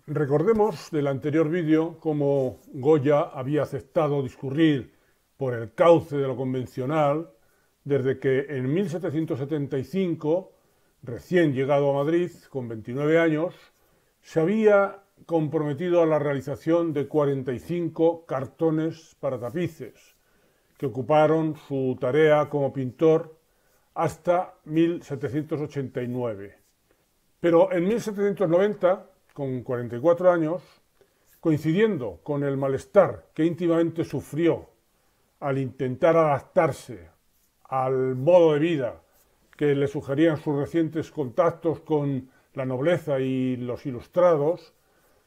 Recordemos del anterior vídeo cómo Goya había aceptado discurrir por el cauce de lo convencional desde que en 1775, recién llegado a Madrid, con 29 años, se había comprometido a la realización de 45 cartones para tapices, que ocuparon su tarea como pintor hasta 1789. Pero en 1790, con 44 años, coincidiendo con el malestar que íntimamente sufrió al intentar adaptarse al modo de vida que le sugerían sus recientes contactos con la nobleza y los ilustrados,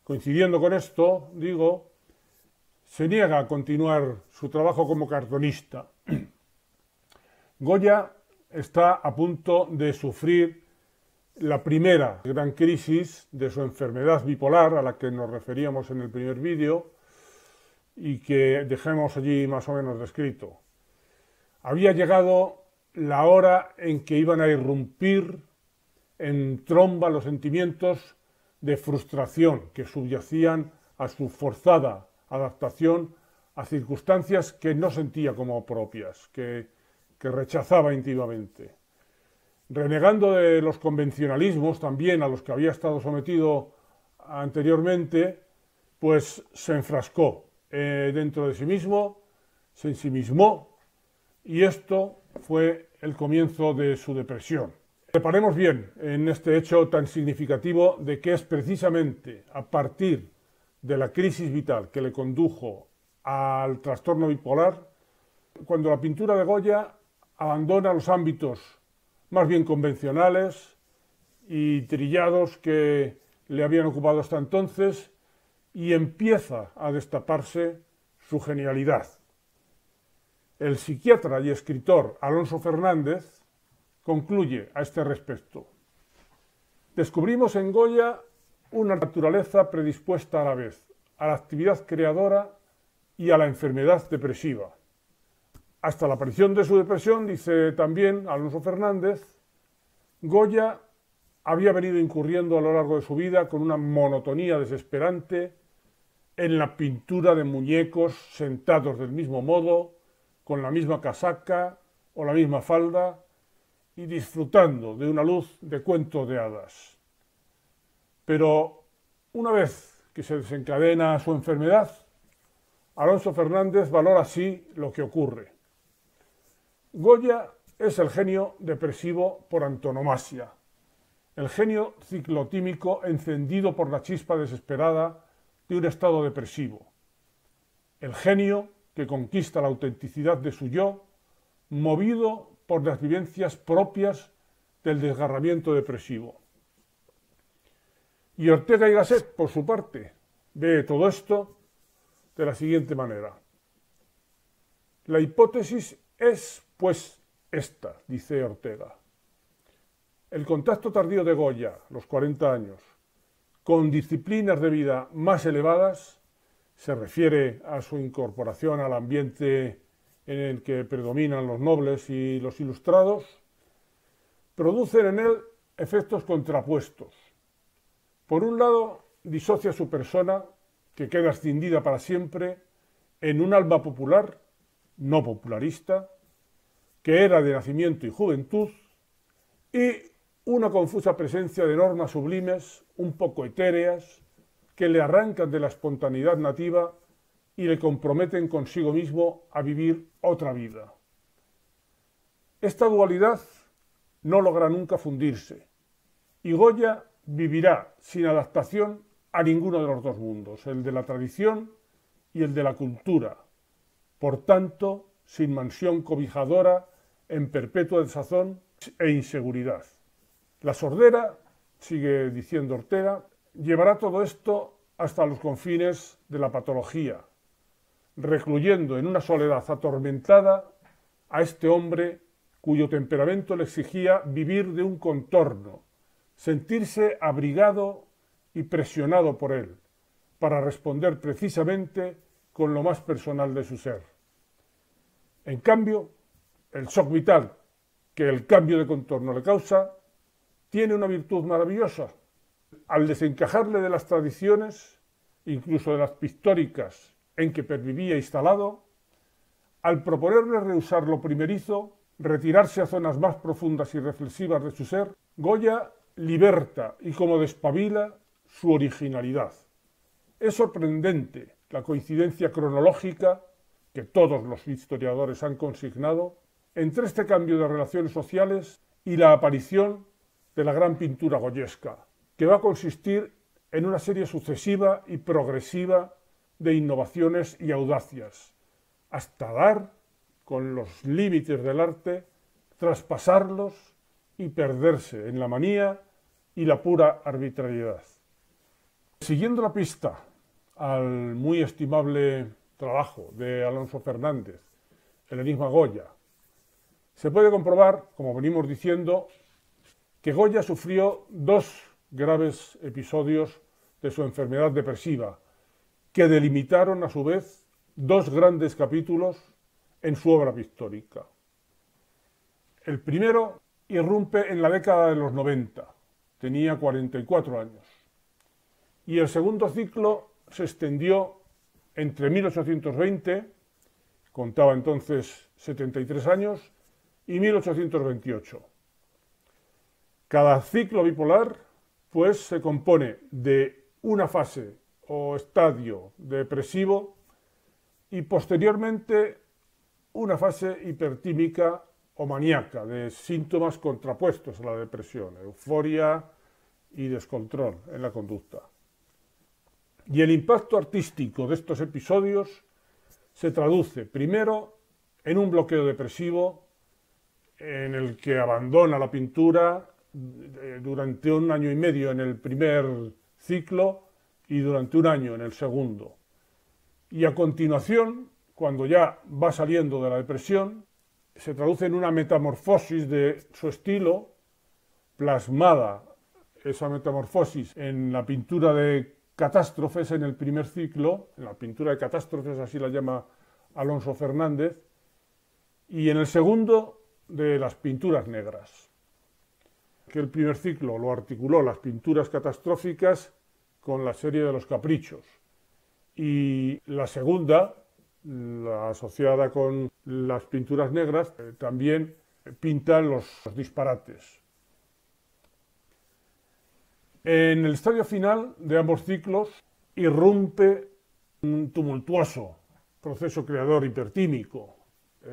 coincidiendo con esto, se niega a continuar su trabajo como cartonista. Goya está a punto de sufrir la primera gran crisis de su enfermedad bipolar, a la que nos referíamos en el primer vídeo, y que dejemos allí más o menos descrito. Había llegado la hora en que iban a irrumpir en tromba los sentimientos de frustración que subyacían a su forzada adaptación a circunstancias que no sentía como propias, que rechazaba íntimamente. Renegando de los convencionalismos también a los que había estado sometido anteriormente, pues se enfrascó dentro de sí mismo, se ensimismó, y esto fue el comienzo de su depresión. Reparemos bien en este hecho tan significativo de que es precisamente a partir de la crisis vital que le condujo al trastorno bipolar cuando la pintura de Goya abandona los ámbitos más bien convencionales y trillados que le habían ocupado hasta entonces y empieza a destaparse su genialidad. El psiquiatra y escritor Alonso Fernández concluye a este respecto: descubrimos en Goya una naturaleza predispuesta a la vez a la actividad creadora y a la enfermedad depresiva. Hasta la aparición de su depresión, dice también Alonso Fernández, Goya había venido incurriendo a lo largo de su vida con una monotonía desesperante en la pintura de muñecos sentados del mismo modo, con la misma casaca o la misma falda, y disfrutando de una luz de cuento de hadas. Pero una vez que se desencadena su enfermedad, Alonso Fernández valora así lo que ocurre. Goya es el genio depresivo por antonomasia, el genio ciclotímico encendido por la chispa desesperada de un estado depresivo, el genio que conquista la autenticidad de su yo, movido por las vivencias propias del desgarramiento depresivo. Y Ortega y Gasset, por su parte, ve todo esto de la siguiente manera. La hipótesis es, pues, esta, dice Ortega. El contacto tardío de Goya, los 40 años, con disciplinas de vida más elevadas, se refiere a su incorporación al ambiente en el que predominan los nobles y los ilustrados, producen en él efectos contrapuestos. Por un lado, disocia su persona, que queda escindida para siempre, en un alma popular, no popularista, que era de nacimiento y juventud, y una confusa presencia de normas sublimes, un poco etéreas, que le arrancan de la espontaneidad nativa y le comprometen consigo mismo a vivir otra vida. Esta dualidad no logra nunca fundirse, y Goya vivirá sin adaptación a ninguno de los dos mundos, el de la tradición y el de la cultura, por tanto, sin mansión cobijadora en perpetua desazón e inseguridad. La sordera, sigue diciendo Ortega, llevará todo esto hasta los confines de la patología, recluyendo en una soledad atormentada a este hombre cuyo temperamento le exigía vivir de un contorno, sentirse abrigado y presionado por él, para responder precisamente con lo más personal de su ser. En cambio, el shock vital que el cambio de contorno le causa tiene una virtud maravillosa, Al desencajarle de las tradiciones, incluso de las pictóricas en que pervivía instalado, al proponerle rehusar lo primerizo, retirarse a zonas más profundas y reflexivas de su ser, Goya liberta y como despabila su originalidad. Es sorprendente la coincidencia cronológica que todos los historiadores han consignado entre este cambio de relaciones sociales y la aparición de la gran pintura goyesca, que va a consistir en una serie sucesiva y progresiva de innovaciones y audacias, hasta dar con los límites del arte, traspasarlos y perderse en la manía y la pura arbitrariedad. Siguiendo la pista al muy estimable trabajo de Alonso Fernández, El enigma Goya, se puede comprobar, como venimos diciendo, que Goya sufrió dos graves episodios de su enfermedad depresiva, que delimitaron a su vez dos grandes capítulos en su obra pictórica. El primero irrumpe en la década de los 90, tenía 44 años, y el segundo ciclo se extendió entre 1820, contaba entonces 73 años, y 1828. Cada ciclo bipolar, pues, se compone de una fase o estadio depresivo y posteriormente una fase hipertímica o maníaca, de síntomas contrapuestos a la depresión, euforia y descontrol en la conducta. Y el impacto artístico de estos episodios se traduce primero en un bloqueo depresivo en el que abandona la pintura durante 1 año y medio en el primer ciclo y durante 1 año en el segundo. Y a continuación, cuando ya va saliendo de la depresión, se traduce en una metamorfosis de su estilo, plasmada esa metamorfosis en la pintura de catástrofes en el primer ciclo, en la pintura de catástrofes, así la llama Alonso Fernández, y en el segundo de las pinturas negras. Que el primer ciclo lo articuló las pinturas catastróficas con la serie de los caprichos, y la segunda, la asociada con las pinturas negras, también pinta los disparates. En el estadio final de ambos ciclos irrumpe un tumultuoso proceso creador hipertímico.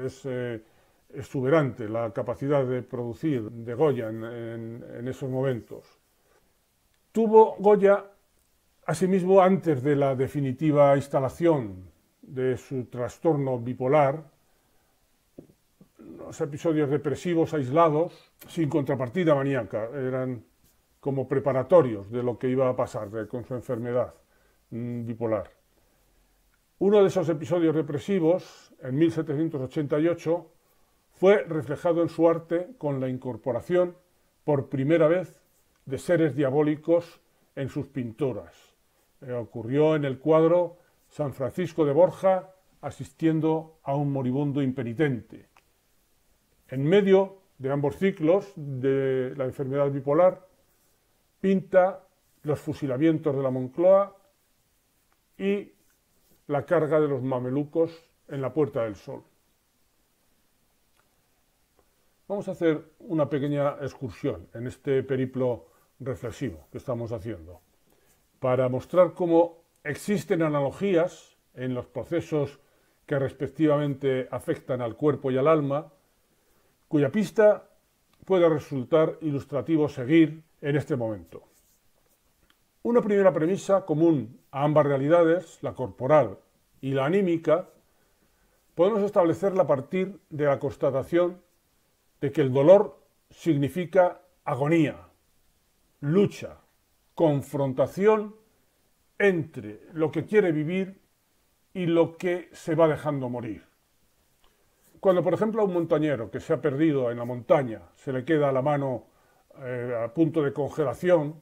Es exuberante la capacidad de producir de Goya en esos momentos. Tuvo Goya, asimismo, antes de la definitiva instalación de su trastorno bipolar, los episodios depresivos aislados, sin contrapartida maníaca, eran como preparatorios de lo que iba a pasar con su enfermedad bipolar. Uno de esos episodios depresivos, en 1788, fue reflejado en su arte con la incorporación, por primera vez, de seres diabólicos en sus pinturas. Ocurrió en el cuadro San Francisco de Borja asistiendo a un moribundo impenitente. En medio de ambos ciclos de la enfermedad bipolar, pinta los fusilamientos de la Moncloa y la carga de los mamelucos en la Puerta del Sol. Vamos a hacer una pequeña excursión en este periplo reflexivo que estamos haciendo, para mostrar cómo existen analogías en los procesos que respectivamente afectan al cuerpo y al alma, cuya pista puede resultar ilustrativo seguir en este momento. Una primera premisa común a ambas realidades, la corporal y la anímica, podemos establecerla a partir de la constatación de que el dolor significa agonía, lucha, confrontación entre lo que quiere vivir y lo que se va dejando morir. Cuando, por ejemplo, a un montañero que se ha perdido en la montaña se le queda la mano a punto de congelación,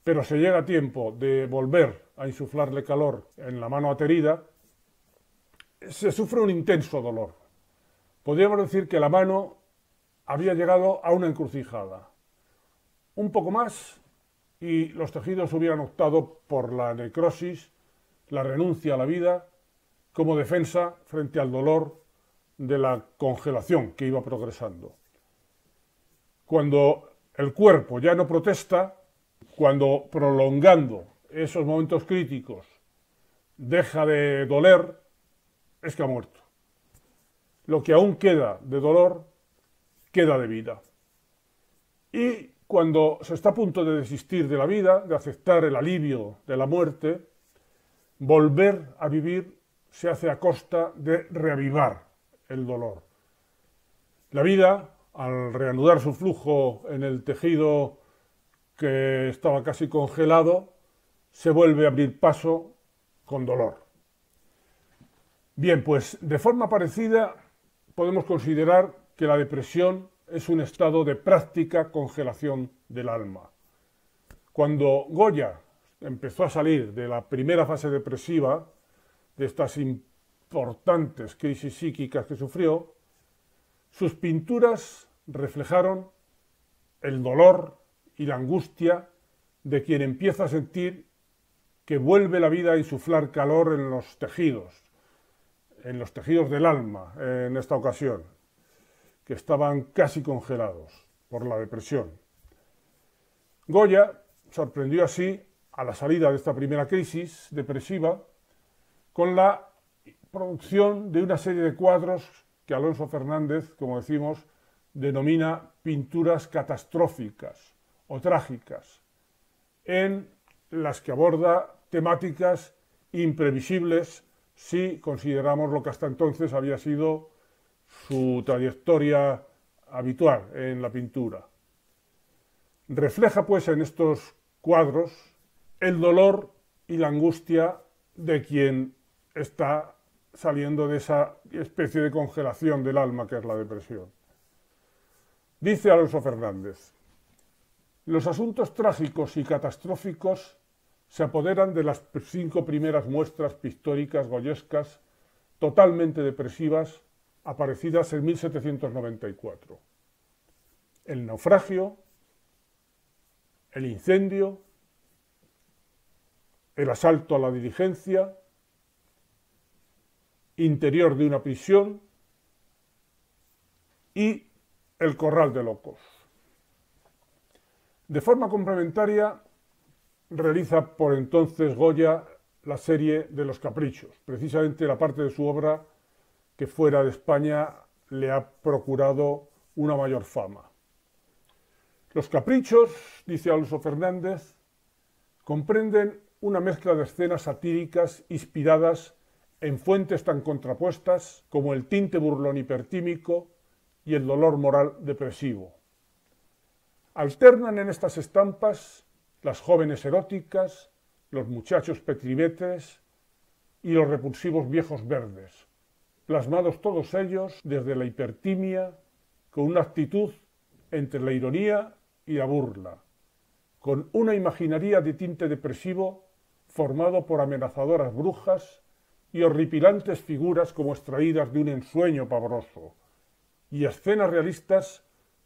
pero se llega a tiempo de volver a insuflarle calor en la mano aterida, se sufre un intenso dolor. Podríamos decir que la mano había llegado a una encrucijada. Un poco más y los tejidos hubieran optado por la necrosis, la renuncia a la vida, como defensa frente al dolor de la congelación que iba progresando. Cuando el cuerpo ya no protesta, cuando prolongando esos momentos críticos deja de doler, es que ha muerto. Lo que aún queda de dolor, queda de vida. Y cuando se está a punto de desistir de la vida, de aceptar el alivio de la muerte, volver a vivir se hace a costa de reavivar el dolor. La vida, al reanudar su flujo en el tejido que estaba casi congelado, se vuelve a abrir paso con dolor. Bien, pues de forma parecida podemos considerar que la depresión es un estado de práctica congelación del alma. Cuando Goya empezó a salir de la primera fase depresiva, de estas importantes crisis psíquicas que sufrió, sus pinturas reflejaron el dolor y la angustia de quien empieza a sentir que vuelve la vida a insuflar calor en los tejidos del alma en esta ocasión, que estaban casi congelados por la depresión. Goya sorprendió así a la salida de esta primera crisis depresiva con la producción de una serie de cuadros que Alonso Fernández, como decimos, denomina pinturas catastróficas o trágicas, en las que aborda temáticas imprevisibles si consideramos lo que hasta entonces había sido su trayectoria habitual en la pintura. Refleja pues en estos cuadros el dolor y la angustia de quien está saliendo de esa especie de congelación del alma que es la depresión. Dice Alonso Fernández: los asuntos trágicos y catastróficos se apoderan de las 5 primeras muestras pictóricas goyescas totalmente depresivas aparecidas en 1794. El naufragio, el incendio, el asalto a la diligencia, interior de una prisión y el corral de locos. De forma complementaria, realiza por entonces Goya la serie de Los Caprichos, precisamente la parte de su obra que fuera de España le ha procurado una mayor fama. Los Caprichos, dice Alonso Fernández, comprenden una mezcla de escenas satíricas inspiradas en fuentes tan contrapuestas como el tinte burlón hipertímico y el dolor moral depresivo. Alternan en estas estampas las jóvenes eróticas, los muchachos petribetes y los repulsivos viejos verdes, plasmados todos ellos desde la hipertimia, con una actitud entre la ironía y la burla, con una imaginaría de tinte depresivo formado por amenazadoras brujas y horripilantes figuras como extraídas de un ensueño pavoroso, y escenas realistas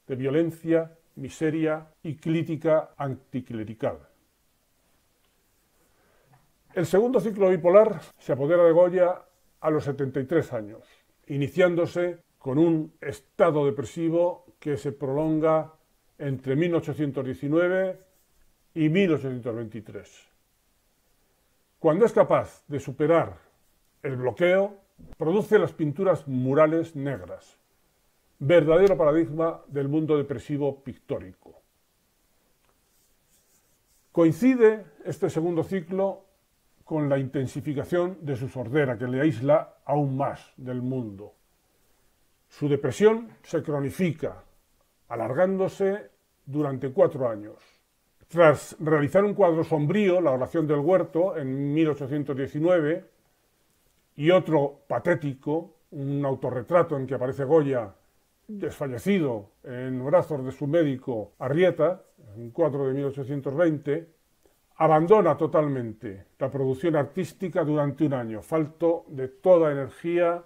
de violencia, miseria y crítica anticlerical. El segundo ciclo bipolar se apodera de Goya a los 73 años, iniciándose con un estado depresivo que se prolonga entre 1819 y 1823. Cuando es capaz de superar el bloqueo, produce las pinturas murales negras, verdadero paradigma del mundo depresivo pictórico. Coincide este segundo ciclo con la intensificación de su sordera, que le aísla aún más del mundo. Su depresión se cronifica, alargándose durante 4 años. Tras realizar un cuadro sombrío, La oración del huerto, en 1819, y otro patético, un autorretrato en que aparece Goya desfallecido en brazos de su médico Arrieta, un cuadro de 1820, abandona totalmente la producción artística durante un año, falto de toda energía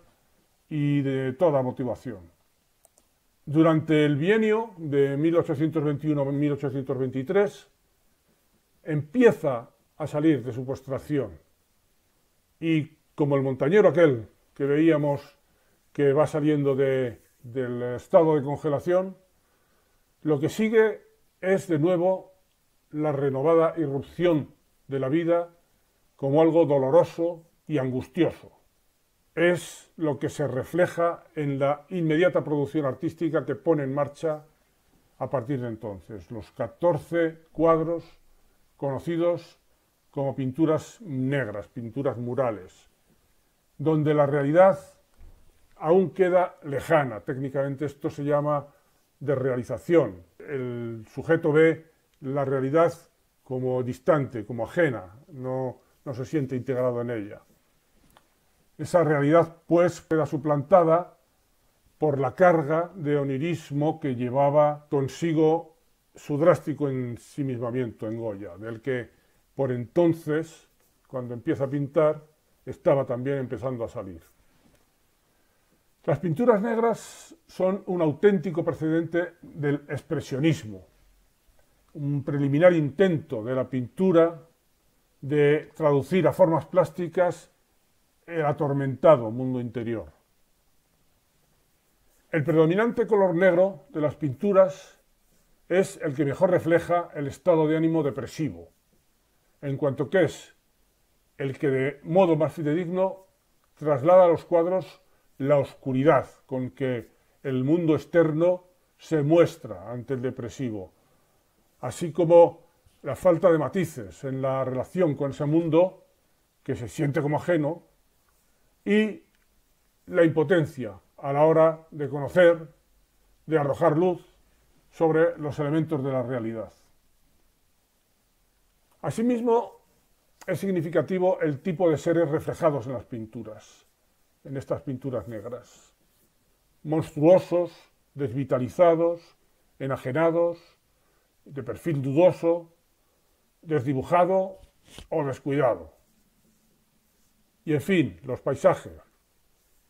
y de toda motivación. Durante el bienio de 1821-1823 empieza a salir de su postración y, como el montañero aquel que veíamos que va saliendo del estado de congelación, lo que sigue es de nuevo la renovada irrupción de la vida como algo doloroso y angustioso. Es lo que se refleja en la inmediata producción artística que pone en marcha a partir de entonces, los 14 cuadros conocidos como pinturas negras, pinturas murales, donde la realidad aún queda lejana. Técnicamente esto se llama desrealización. El sujeto ve la realidad como distante, como ajena, no se siente integrado en ella. Esa realidad, pues, queda suplantada por la carga de onirismo que llevaba consigo su drástico ensimismamiento en Goya, del que por entonces, cuando empieza a pintar, estaba también empezando a salir. Las pinturas negras son un auténtico precedente del expresionismo, un preliminar intento de la pintura de traducir a formas plásticas el atormentado mundo interior. El predominante color negro de las pinturas es el que mejor refleja el estado de ánimo depresivo, en cuanto que es el que de modo más fidedigno traslada a los cuadros la oscuridad con que el mundo externo se muestra ante el depresivo, así como la falta de matices en la relación con ese mundo que se siente como ajeno y la impotencia a la hora de conocer, de arrojar luz sobre los elementos de la realidad. Asimismo, es significativo el tipo de seres reflejados en las pinturas, en estas pinturas negras. Monstruosos, desvitalizados, enajenados, de perfil dudoso, desdibujado o descuidado. Y en fin, los paisajes,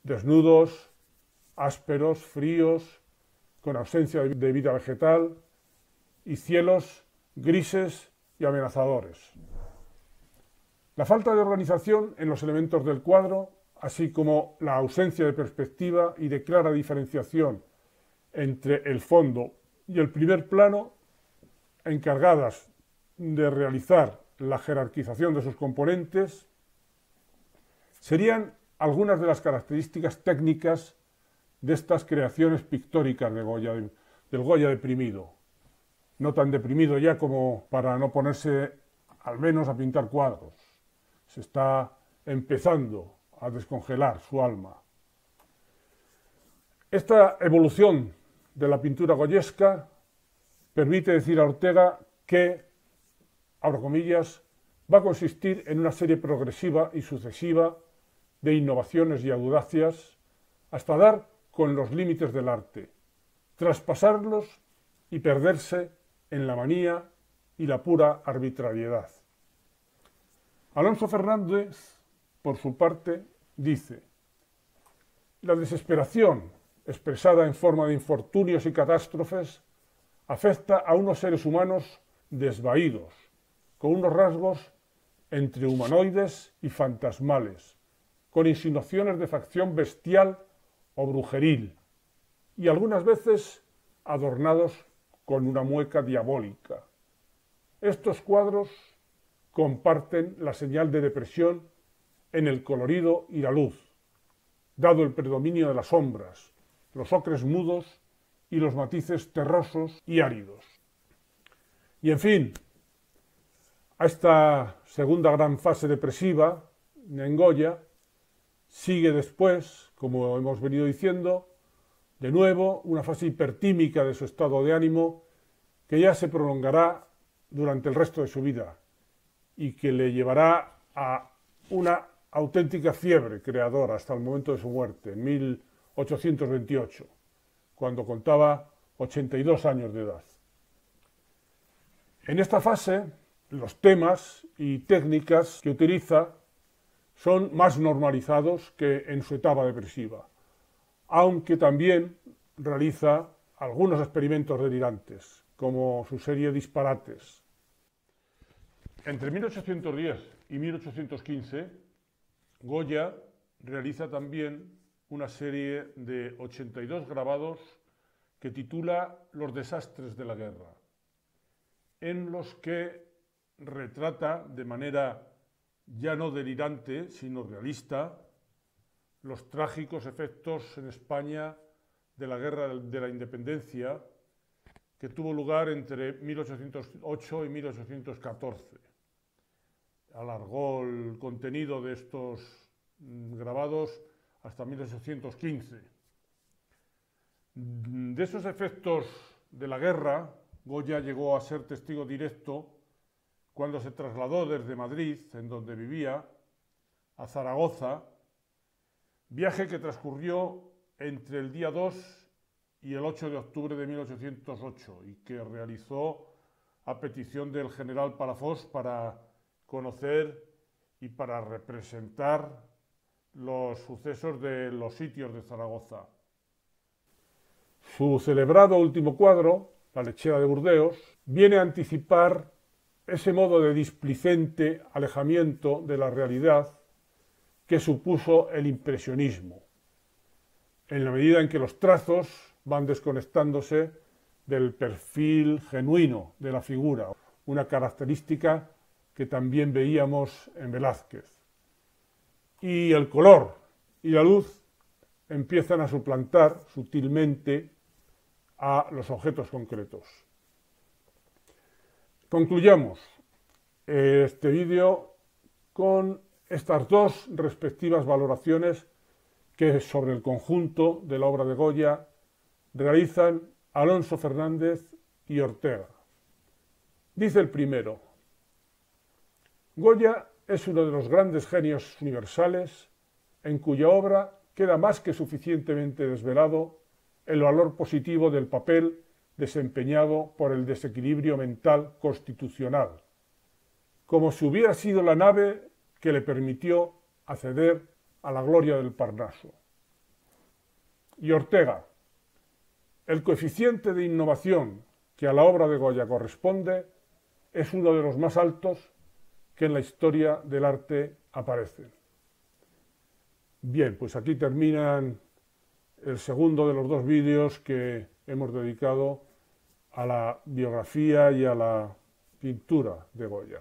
desnudos, ásperos, fríos, con ausencia de vida vegetal, y cielos grises y amenazadores. La falta de organización en los elementos del cuadro, así como la ausencia de perspectiva y de clara diferenciación entre el fondo y el primer plano, encargadas de realizar la jerarquización de sus componentes, serían algunas de las características técnicas de estas creaciones pictóricas de Goya, del Goya deprimido. No tan deprimido ya como para no ponerse al menos a pintar cuadros. Se está empezando a descongelar su alma. Esta evolución de la pintura goyesca permite decir a Ortega que, abro comillas, va a consistir en una serie progresiva y sucesiva de innovaciones y audacias hasta dar con los límites del arte, traspasarlos y perderse en la manía y la pura arbitrariedad. Alonso Fernández, por su parte, dice: la desesperación, expresada en forma de infortunios y catástrofes, afecta a unos seres humanos desvaídos, con unos rasgos entre humanoides y fantasmales, con insinuaciones de facción bestial o brujeril, y algunas veces adornados con una mueca diabólica. Estos cuadros comparten la señal de depresión en el colorido y la luz, dado el predominio de las sombras, los ocres mudos y los matices terrosos y áridos. Y en fin, a esta segunda gran fase depresiva en Goya sigue después, como hemos venido diciendo, de nuevo una fase hipertímica de su estado de ánimo que ya se prolongará durante el resto de su vida y que le llevará a una auténtica fiebre creadora hasta el momento de su muerte, en 1828, cuando contaba 82 años de edad. En esta fase, los temas y técnicas que utiliza son más normalizados que en su etapa depresiva, aunque también realiza algunos experimentos delirantes, como su serie Disparates. Entre 1810 y 1815, Goya realiza también una serie de 82 grabados que titula Los desastres de la guerra, en los que retrata de manera ya no delirante, sino realista, los trágicos efectos en España de la Guerra de la Independencia que tuvo lugar entre 1808 y 1814. Alargó el contenido de estos grabados hasta 1815. De esos efectos de la guerra, Goya llegó a ser testigo directo cuando se trasladó desde Madrid, en donde vivía, a Zaragoza, viaje que transcurrió entre el día 2 y el 8 de octubre de 1808 y que realizó a petición del general Palafox para conocer y para representar los sucesos de los sitios de Zaragoza. Su celebrado último cuadro, La lechera de Burdeos, viene a anticipar ese modo de displicente alejamiento de la realidad que supuso el impresionismo, en la medida en que los trazos van desconectándose del perfil genuino de la figura, una característica que también veíamos en Velázquez. Y el color y la luz empiezan a suplantar sutilmente a los objetos concretos. Concluyamos este vídeo con estas dos respectivas valoraciones que sobre el conjunto de la obra de Goya realizan Alonso Fernández y Ortega. Dice el primero: Goya es uno de los grandes genios universales en cuya obra queda más que suficientemente desvelado el valor positivo del papel desempeñado por el desequilibrio mental constitucional, como si hubiera sido la nave que le permitió acceder a la gloria del Parnaso. Y Ortega: el coeficiente de innovación que a la obra de Goya corresponde es uno de los más altos que en la historia del arte aparecen. Bien, pues aquí terminan el segundo de los dos vídeos que hemos dedicado a la biografía y a la pintura de Goya.